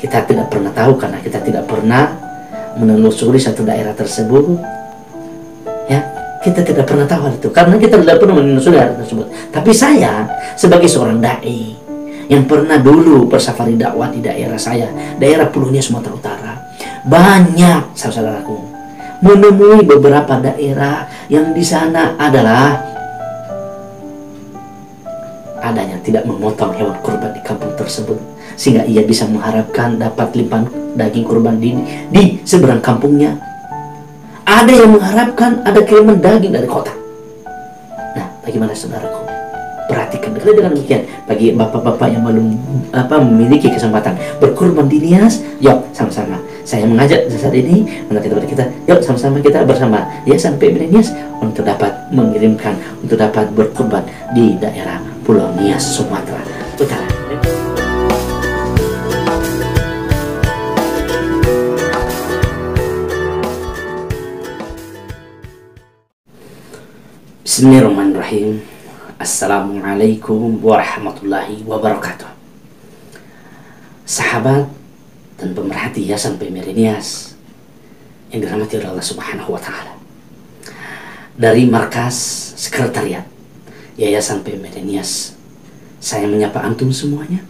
Kita tidak pernah tahu karena kita tidak pernah menelusuri satu daerah tersebut. Ya, kita tidak pernah tahu hal itu karena kita tidak pernah menelusuri daerah tersebut. Tapi saya sebagai seorang dai yang pernah dulu bersafari dakwah di daerah saya, daerah Pulau Nias, Sumatera Utara, banyak saudaraku menemui beberapa daerah yang di sana adalah adanya tidak memotong hewan kurban di kampung tersebut, sehingga ia bisa mengharapkan dapat limpahan daging kurban di seberang kampungnya. Ada yang mengharapkan ada kiriman daging dari kota. Nah, bagaimana saudaraku? Perhatikan dengan demikian, bagi bapak-bapak yang belum memiliki kesempatan berkurban di Nias, yuk sama-sama saya mengajak saat ini kepada kita, yuk sama-sama kita bersama ya sampai di Nias untuk dapat mengirimkan, untuk dapat berkurban di daerah Pulau Nias, Sumatera Utara. Bismillahirrahmanirrahim. Assalamualaikum warahmatullahi wabarakatuh. Sahabat dan pemerhati Yayasan PMRI Nias yang dirahmati oleh Allah Subhanahu wa Ta'ala, dari markas sekretariat Yayasan PMRI Nias, saya menyapa antum semuanya.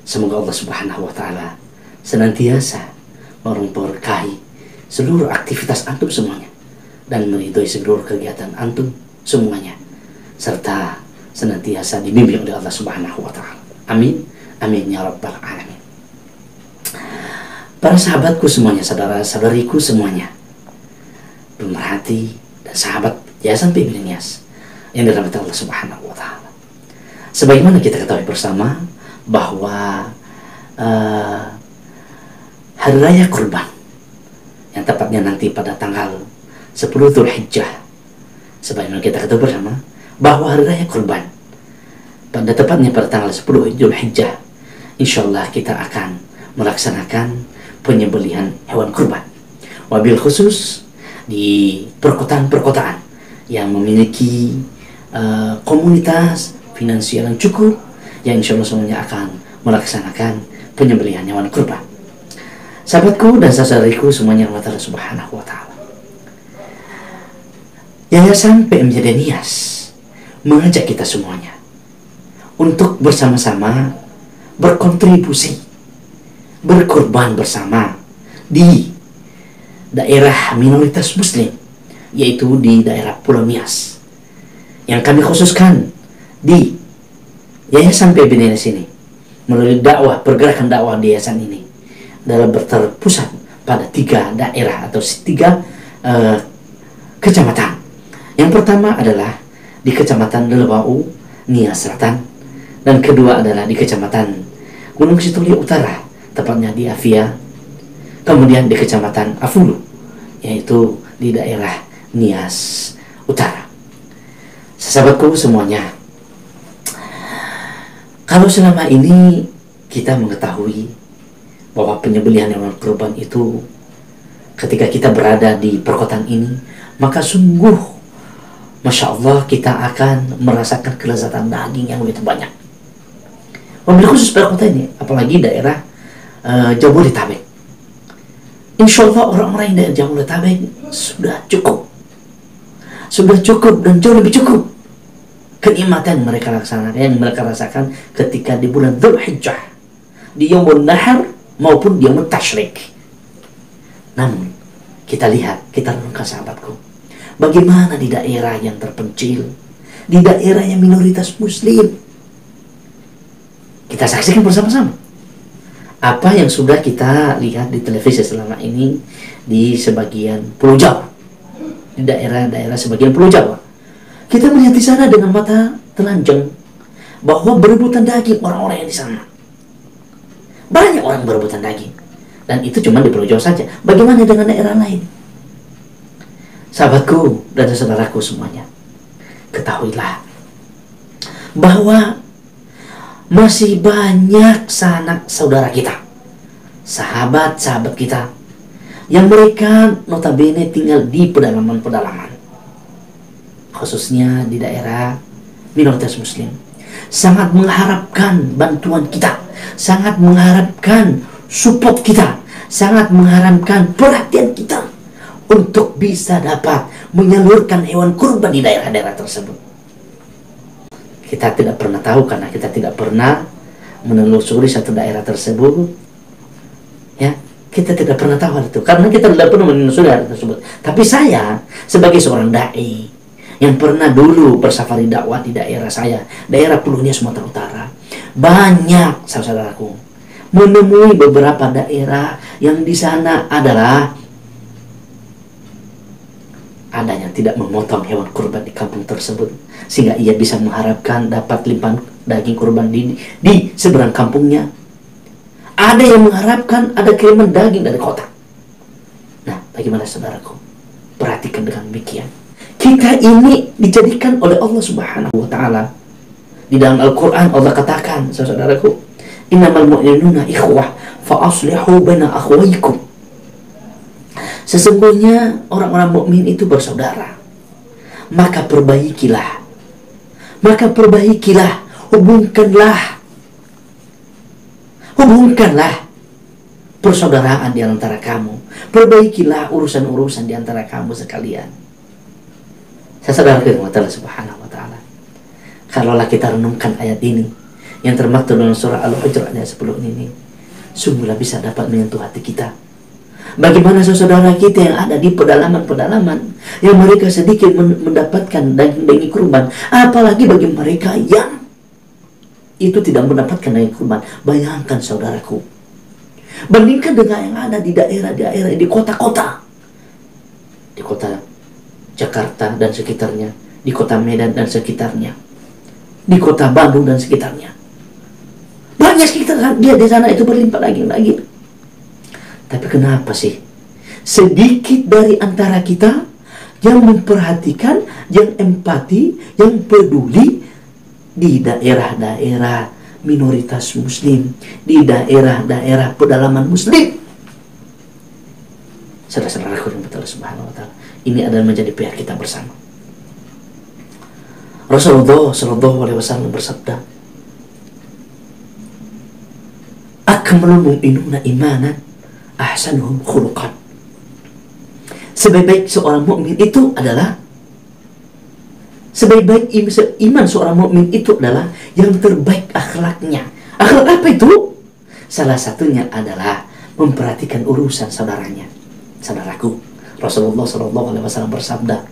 Semoga Allah Subhanahu wa Ta'ala senantiasa memberkahi seluruh aktivitas antum semuanya dan meridhoi seluruh kegiatan antum semuanya, serta senantiasa dibimbing oleh Allah Subhanahu wa Ta'ala. Amin, amin ya rabbal alamin. Para sahabatku semuanya, saudara-saudariku semuanya, pemerhati dan sahabat Yayasan PMRI Nias yang dirahmati Allah Subhanahu wa Ta'ala. Sebagaimana kita ketahui bersama bahwa hari raya kurban yang tepatnya nanti pada tanggal 10 Dzulhijjah, sebagaimana kita ketahui bersama bahwa hari raya kurban pada tepatnya pada tanggal 10 Dzulhijjah, insyaallah kita akan melaksanakan penyembelihan hewan kurban, wabil khusus di perkotaan-perkotaan yang memiliki komunitas finansial yang cukup, yang insyaallah semuanya akan melaksanakan penyembelihan hewan kurban. Sahabatku dan saudariku semuanya, Allah Subhanahu wa Ta'ala, Yayasan PMRI Nias mengajak kita semuanya untuk bersama-sama berkontribusi, berkorban bersama di daerah minoritas muslim, yaitu di daerah Pulau Nias, yang kami khususkan di Yayasan PMRI Nias ini melalui dakwah, pergerakan dakwah di yayasan ini adalah terpusat pada 3 daerah atau 3 kecamatan. Yang pertama adalah di Kecamatan Lelewau, Nias Selatan, dan kedua adalah di Kecamatan Gunung Sitoli Utara, tepatnya di Avia. Kemudian di Kecamatan Afulu, yaitu di daerah Nias Utara. Sahabatku semuanya, kalau selama ini kita mengetahui bahwa penyembelihan hewan kurban itu ketika kita berada di perkotaan ini, maka sungguh Masya Allah kita akan merasakan kelezatan daging yang begitu banyak. Wabil khusus pada kota ini, apalagi daerah Jabodetabek. Insya Allah orang-orang yang daerah Jabodetabek sudah cukup dan jauh lebih cukup kenikmatan mereka laksanakan, yang mereka rasakan ketika di bulan Dzulhijjah, di Yaumul Nahar maupun di Yaumul Tasyrik. Namun kita lihat, kita renungkan sahabatku, bagaimana di daerah yang terpencil, di daerah yang minoritas muslim. Kita saksikan bersama-sama apa yang sudah kita lihat di televisi selama ini di sebagian Pulau Jawa, di daerah-daerah sebagian Pulau Jawa. Kita melihat di sana dengan mata telanjang bahwa berebutan daging orang-orang yang di sana. Banyak orang berebutan daging, dan itu cuma di Pulau Jawa saja. Bagaimana dengan daerah lain? Sahabatku dan saudaraku semuanya, ketahuilah bahwa masih banyak sanak saudara kita, sahabat-sahabat kita, yang mereka notabene tinggal di pedalaman-pedalaman, khususnya di daerah minoritas muslim, sangat mengharapkan bantuan kita, sangat mengharapkan support kita, sangat mengharapkan perhatian kita untuk bisa dapat menyalurkan hewan kurban di daerah-daerah tersebut. Kita tidak pernah tahu karena kita tidak pernah menelusuri satu daerah tersebut. Ya, kita tidak pernah tahu hal itu karena kita tidak pernah menelusuri daerah tersebut. Tapi saya sebagai seorang dai yang pernah dulu bersafari dakwah di daerah saya, daerah Pulunia Sumatera Utara, banyak saudaraku menemui beberapa daerah yang di sana adalah adanya tidak memotong hewan kurban di kampung tersebut, sehingga ia bisa mengharapkan dapat limpahan daging kurban di seberang kampungnya. Ada yang mengharapkan ada kiriman daging dari kota. Nah, bagaimana saudaraku? Perhatikan dengan demikian. Kita ini dijadikan oleh Allah Subhanahu wa Ta'ala. Di dalam Al-Quran Allah katakan, saudaraku, innamal mu'minuna ikhwah fa aslihu baina akhwaykum. Sesungguhnya orang-orang mukmin itu bersaudara. Maka perbaikilah, hubungkanlah persaudaraan di antara kamu. Perbaikilah urusan-urusan di antara kamu sekalian. Saya sadar dengan Allah Subhanahu wa Ta'ala. Kalaulah kita renungkan ayat ini yang termaktub dalam surah Al-Hujurat ayat 10 ini, sungguhlah bisa dapat menyentuh hati kita. Bagaimana saudara kita yang ada di pedalaman-pedalaman yang mereka sedikit mendapatkan daging kurban, apalagi bagi mereka yang itu tidak mendapatkan daging kurban. Bayangkan saudaraku, bandingkan dengan yang ada di daerah-daerah, di kota-kota, di kota Jakarta dan sekitarnya, di kota Medan dan sekitarnya, di kota Bandung dan sekitarnya. Banyak sekitar dia di sana itu berlimpah daging-daging. Tapi kenapa sih sedikit dari antara kita yang memperhatikan, yang empati, yang peduli di daerah-daerah minoritas muslim, di daerah-daerah pedalaman muslim? Saudara-saudaraku yang betul Subhanahu wa Ta'ala, ini adalah menjadi PR kita bersama. Rasulullah Shallallahu Alaihi Wasallam bersabda, akmalul mu'minuna imanan ahsanuhum khuluqan. Sebaik-baik seorang mukmin itu adalah, sebaik-baik iman seorang mukmin itu adalah yang terbaik akhlaknya. Akhlak apa itu? Salah satunya adalah memperhatikan urusan saudaranya. Saudaraku, Rasulullah Shallallahu Alaihi Wasallam bersabda,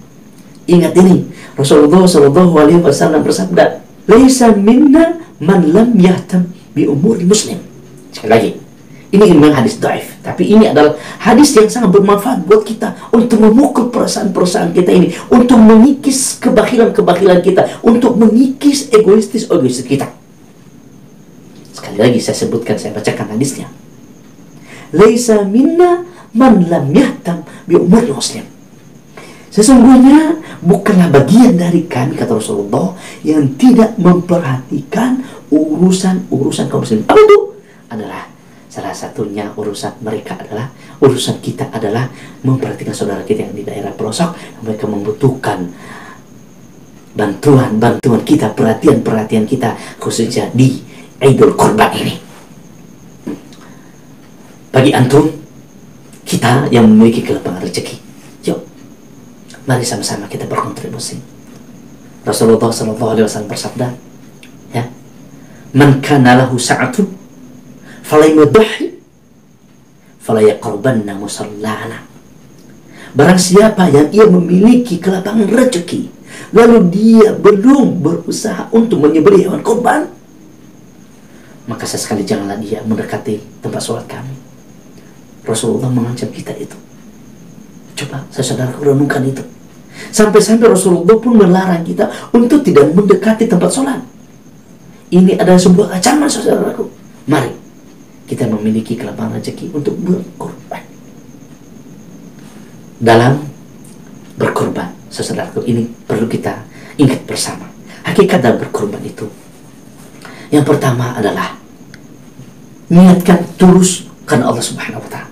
ingat ini, Rasulullah Shallallahu Alaihi Wasallam bersabda, laisa minna man lam yahtam bi umuri muslim. Sekali lagi, ini memang hadis dhaif, tapi ini adalah hadis yang sangat bermanfaat buat kita untuk memukul perasaan-perasaan kita ini, untuk mengikis kebakilan-kebakilan kita, untuk mengikis egoistis kita. Sekali lagi saya sebutkan, saya bacakan hadisnya. Laisa minna man lam yahtam bi umuri muslim. Sesungguhnya bukanlah bagian dari kami, kata Rasulullah, yang tidak memperhatikan urusan kaum muslim. Apa itu? Adalah salah satunya urusan mereka adalah, urusan kita adalah memperhatikan saudara kita yang di daerah pelosok, mereka membutuhkan bantuan kita, perhatian kita, khususnya di Idul Kurban ini. Bagi antum, kita yang memiliki kelapangan rezeki, yuk, mari sama-sama kita berkontribusi. Rasulullah Shallallahu Alaihi Wasallam bersabda, ya, man kana lahu sa'atun falayudhi falayaqrabanna musallana. Barang siapa yang ia memiliki kelapangan rezeki, lalu dia belum berusaha untuk menyembelih hewan kurban, maka sesekali janganlah dia mendekati tempat sholat kami. Rasulullah mengancam kita itu. Coba saudara-saudaraku renungkan itu. Sampai-sampai Rasulullah pun melarang kita untuk tidak mendekati tempat sholat. Ini adalah sebuah ancaman, saudaraku. Mari kita memiliki kelapangan rezeki untuk berkorban. Dalam berkorban, saudaraku, ini perlu kita ingat bersama. Hakikat dalam berkorban itu, yang pertama adalah niatkan tulus karena Allah Subhanahu wa Ta'ala.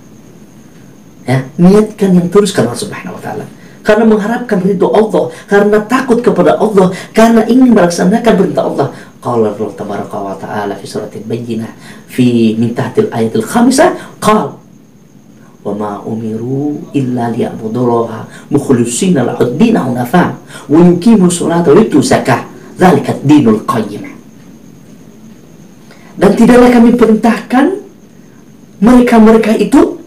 Ya, niatkan yang tulus karena Allah Subhanahu wa Ta'ala, karena mengharapkan ridho Allah, karena takut kepada Allah, karena ingin melaksanakan perintah Allah. Qala Allah tabaraka wa ta'ala fi suratil Bayyinah fi min tahtil ayatil khamisah qala wa ma umiru illa liya'budullaha mukhlishina lahu ad-din hunafa wa yuqimu sholata wa yutu zakah dzalika ad-dinul qayyim. Dan tidaklah kami perintahkan mereka-mereka itu,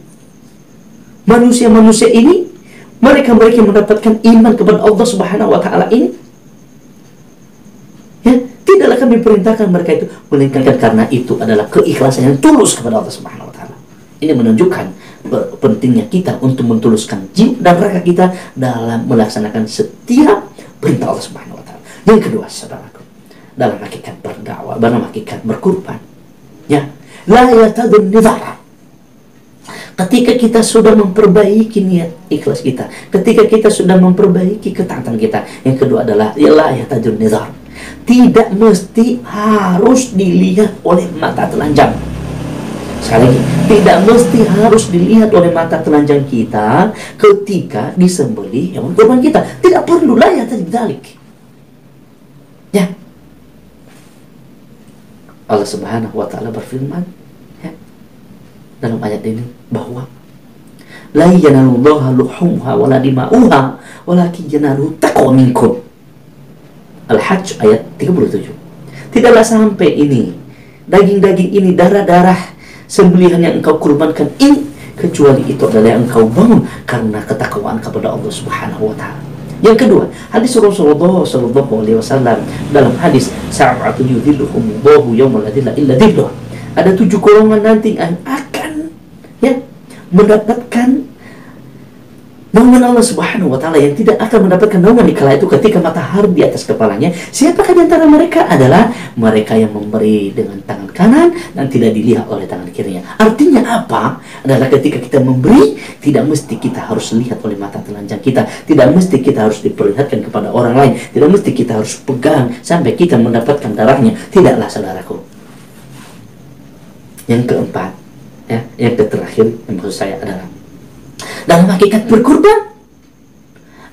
manusia-manusia ini, mereka-mereka yang mendapatkan iman kepada Allah Subhanahu wa taala ini, ya, tidaklah kami perintahkan mereka itu, melainkan karena itu adalah keikhlasan yang tulus kepada Allah Subhanahu wa taala. Ini menunjukkan pentingnya kita untuk mentuluskan jiwa dan raga kita dalam melaksanakan setiap perintah Allah Subhanahu wa taala. Yang kedua, saudaraku, dalam hakikat berdakwah, dalam hakikat berkurban, ya, la yatadun nidhar. Ketika kita sudah memperbaiki niat ikhlas kita, ketika kita sudah memperbaiki ketaatan kita, yang kedua adalah la yatadun nidhar. Tidak mesti harus dilihat oleh mata telanjang. Sekali lagi, tidak mesti harus dilihat oleh mata telanjang kita ketika disembelih hewan kurban kita. Tidak perlu, la yatadun dzalik. Ya. Allah Subhanahu wa taala berfirman, ya, dalam ayat ini bahwa la yanalullaha luhumha wala dima'uha walakin yanaluhu taqwa minkum. Al-Hajj ayat 37. Tidaklah sampai ini, daging-daging ini, darah-darah sembelihan yang engkau kurbankan ini, kecuali itu adalah yang engkau bangun karena ketakwaan kepada Allah Subhanahu wa taala. Yang kedua, hadis Rasulullah sallallahu alaihi wasallam dalam hadis sa'atu yudhilluhumullahu yawma la dhilla illa dhilluh. Ada 7 golongan nanti yang akan, ya, mendapatkan naungan Allah Subhanahu wa taala, yang tidak akan mendapatkan naungan di kala itu ketika matahari di atas kepalanya. Siapakah di antara mereka? Adalah mereka yang memberi dengan tangan kanan dan tidak dilihat oleh tangan kirinya. Artinya apa? Adalah ketika kita memberi, tidak mesti kita harus lihat oleh mata telanjang kita, tidak mesti kita harus diperlihatkan kepada orang lain, tidak mesti kita harus pegang sampai kita mendapatkan darahnya. Tidaklah, saudaraku. Yang keempat, ya, yang terakhir yang maksud saya adalah dalam hakikat berkurban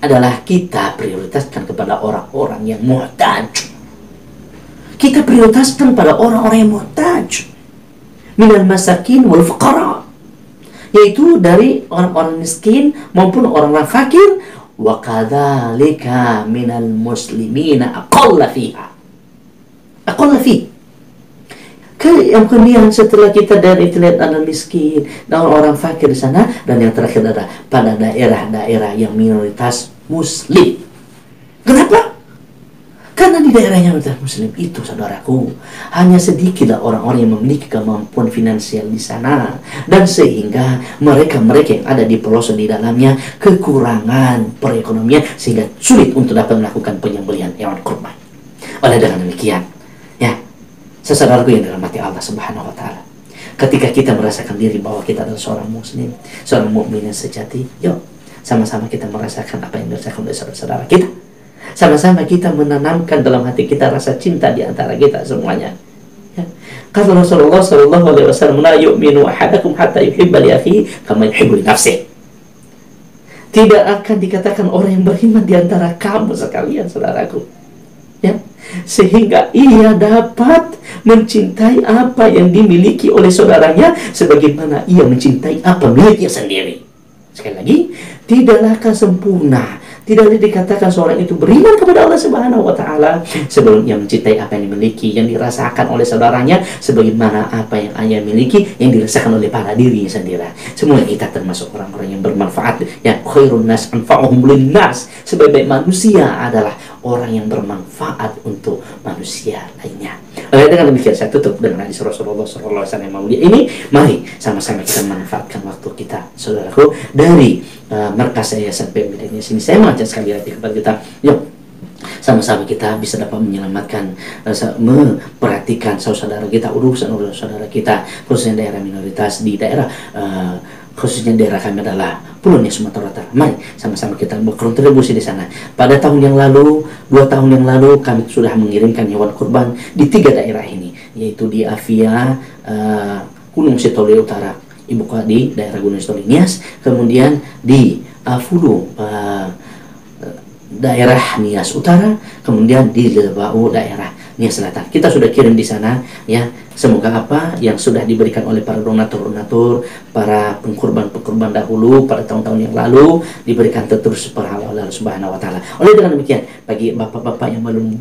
adalah kita prioritaskan kepada orang-orang yang muhtaj. Kita prioritaskan pada orang-orang yang muhtaj, minal masakin wal fuqara, yaitu dari orang-orang miskin maupun orang-orang fakir. Wa kadzalika minal muslimina aqalla fiha. Aqalla fi. Yang kemudian setelah kita dari lihat orang miskin dan orang fakir di sana, dan yang terakhir adalah pada daerah-daerah yang minoritas muslim. Kenapa? Karena di daerah yang minoritas muslim itu, saudaraku, hanya sedikitlah orang-orang yang memiliki kemampuan finansial di sana, dan sehingga mereka-mereka yang ada di pelosok di dalamnya kekurangan perekonomian sehingga sulit untuk dapat melakukan penyembelihan hewan kurban. Oleh dengan demikian, ya, saudaraku yang dirahmati Allah Subhanahu wa taala, ketika kita merasakan diri bahwa kita adalah seorang muslim, seorang mukmin yang sejati, yuk sama-sama kita merasakan apa yang dirasakan oleh saudara-saudara kita. Sama-sama kita menanamkan dalam hati kita rasa cinta di antara kita semuanya. Ya. Kata Rasulullah sallallahu alaihi wasallam, "La yu'minu ahadakum hatta yuhibba li akhihi kama yuhibbu li nafsihi." Tidak akan dikatakan orang yang beriman di antara kamu sekalian, saudaraku, ya, sehingga ia dapat mencintai apa yang dimiliki oleh saudaranya sebagaimana ia mencintai apa miliknya sendiri. Sekali lagi, tidaklah sempurna, tidaklah dikatakan seorang itu beriman kepada Allah Subhanahu wa taala sebelum ia mencintai apa yang dimiliki, yang dirasakan oleh saudaranya sebagaimana apa yang ia miliki, yang dirasakan oleh para dirinya sendiri. Semua kita termasuk orang-orang yang bermanfaat, ya, khairun nas anfa'uhum linnas. Sebaik-baik manusia adalah orang yang bermanfaat untuk manusia lainnya. Dengan demikian saya tutup dengan hadis Rasulullah sallallahu alaihi wasallam yang mulia ini. Mari sama-sama kita manfaatkan waktu kita, saudaraku, dari markas Yayasan PMI sini. Saya mengajak sekali lagi kepada kita, yuk sama-sama kita bisa dapat menyelamatkan, memperhatikan saudara kita, urusan saudara kita, khususnya daerah minoritas di daerah, khususnya daerah kami adalah Pulau Sumatera Utara. Mari sama-sama kita berkontribusi di sana. Pada tahun yang lalu, 2 tahun yang lalu, kami sudah mengirimkan hewan kurban di 3 daerah ini, yaitu di Avia, Gunung Sitoli Utara, ibu kota di daerah Gunung Sitoli Nias, kemudian di Fulu, daerah Nias Utara, kemudian di Lebau, daerah Nias Selatan. Kita sudah kirim di sana ya. Semoga apa yang sudah diberikan oleh para donatur-donatur, para pengkorban-pengkorban dahulu pada tahun-tahun yang lalu diberikan terus oleh Allah Subhanahu wa taala. Oleh dengan demikian, bagi bapak-bapak yang belum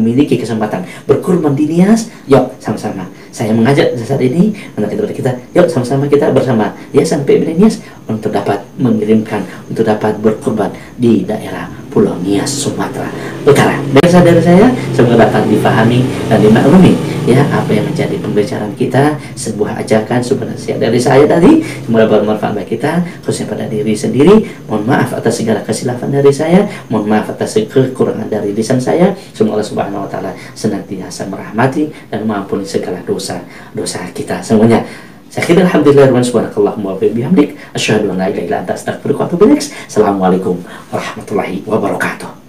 memiliki kesempatan berkorban di Nias, yuk sama-sama. Saya mengajak saat ini anak kita, yuk sama-sama kita bersama Yayasan PMD Nias untuk dapat mengirimkan, untuk dapat berkorban di daerah Pulau Nias, Sumatera Utara. Dari saya, semoga dapat dipahami dan dimaklumi ya apa yang menjadi pembicaraan kita, sebuah ajakan, sebuah nasihat dari saya tadi. Semoga bermanfaat bagi kita, khususnya pada diri sendiri. Mohon maaf atas segala kesilapan dari saya, mohon maaf atas kekurangan dari lisan saya. Semoga Allah Subhanahu wa taala senantiasa merahmati dan mengampuni segala dosa kita semuanya. Saya kira alhamdulillah wa subhanakallahumma wa bihamdik asyhadu an la ilaha illa anta astaghfiruka wa atubu ilaik. Assalamualaikum warahmatullahi wabarakatuh.